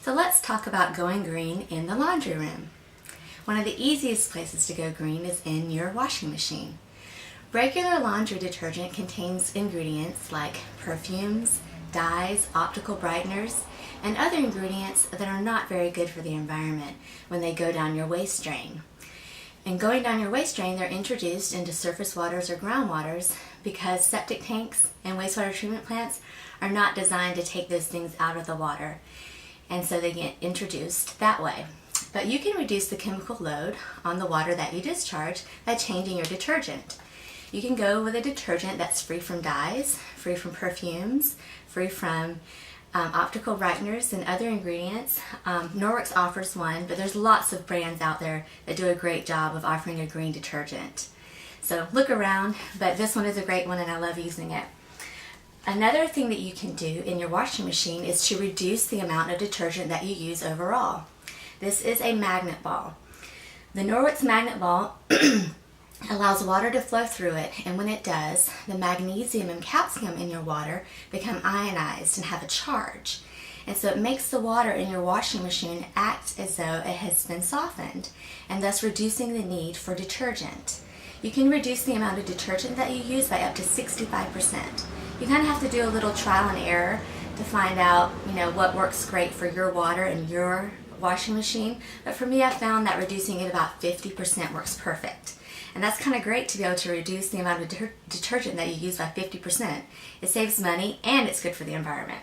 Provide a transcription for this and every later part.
So let's talk about going green in the laundry room. One of the easiest places to go green is in your washing machine. Regular laundry detergent contains ingredients like perfumes, dyes, optical brighteners, and other ingredients that are not very good for the environment when they go down your waste drain. And going down your waste drain, they're introduced into surface waters or groundwaters because septic tanks and wastewater treatment plants are not designed to take those things out of the water. And so they get introduced that way. But you can reduce the chemical load on the water that you discharge by changing your detergent. You can go with a detergent that's free from dyes, free from perfumes, free from optical brighteners and other ingredients. Norwex offers one, but there's lots of brands out there that do a great job of offering a green detergent. So look around, but this one is a great one and I love using it. Another thing that you can do in your washing machine is to reduce the amount of detergent that you use overall. This is a magnet ball. The Norwex magnet ball allows water to flow through it, and when it does, the magnesium and calcium in your water become ionized and have a charge. And so it makes the water in your washing machine act as though it has been softened, and thus reducing the need for detergent. You can reduce the amount of detergent that you use by up to 65%. You kind of have to do a little trial and error to find out, what works great for your water and your washing machine. But for me, I found that reducing it about 50% works perfect. And that's kind of great to be able to reduce the amount of detergent that you use by 50%. It saves money and it's good for the environment.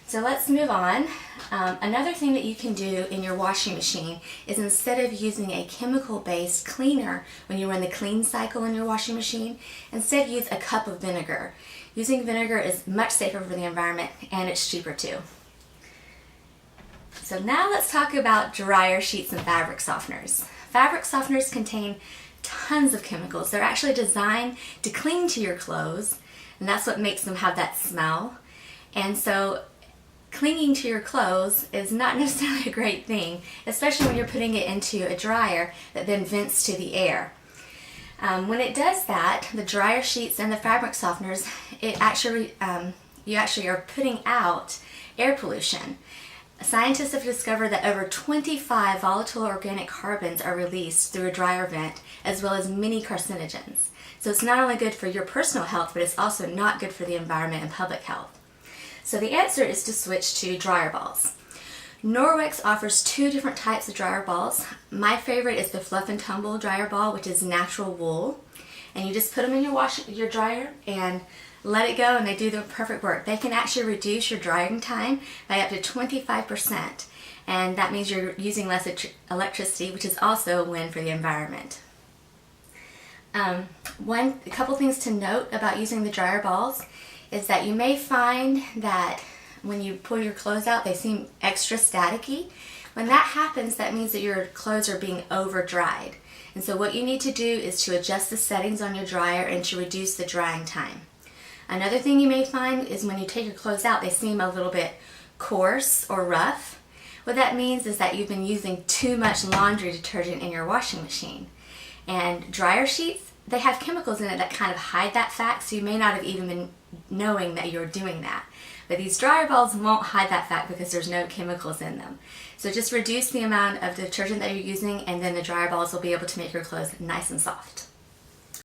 So let's move on. Another thing that you can do in your washing machine is instead of using a chemical-based cleaner when you run the clean cycle in your washing machine, instead use a cup of vinegar. Using vinegar is much safer for the environment and it's cheaper too. So now let's talk about dryer sheets and fabric softeners. Fabric softeners contain tons of chemicals. They're actually designed to cling to your clothes, and that's what makes them have that smell. And so clinging to your clothes is not necessarily a great thing, especially when you're putting it into a dryer that then vents to the air. When it does that, the dryer sheets and the fabric softeners, you actually are putting out air pollution. Scientists have discovered that over 25 volatile organic carbons are released through a dryer vent, as well as many carcinogens. So it's not only good for your personal health, but it's also not good for the environment and public health. So the answer is to switch to dryer balls. Norwex offers two different types of dryer balls. My favorite is the Fluff and Tumble dryer ball, which is natural wool. And you just put them in your dryer and let it go, and they do the perfect work. They can actually reduce your drying time by up to 25%. And that means you're using less electricity, which is also a win for the environment. A couple things to note about using the dryer balls is that you may find that when you pull your clothes out, they seem extra staticky. When that happens, that means that your clothes are being over dried. And so what you need to do is to adjust the settings on your dryer and to reduce the drying time. Another thing you may find is when you take your clothes out, they seem a little bit coarse or rough. What that means is that you've been using too much laundry detergent in your washing machine. And dryer sheets, they have chemicals in it that kind of hide that fact, so you may not have even been knowing that you're doing that. But these dryer balls won't hide that fact because there's no chemicals in them. So just reduce the amount of detergent that you're using, and then the dryer balls will be able to make your clothes nice and soft.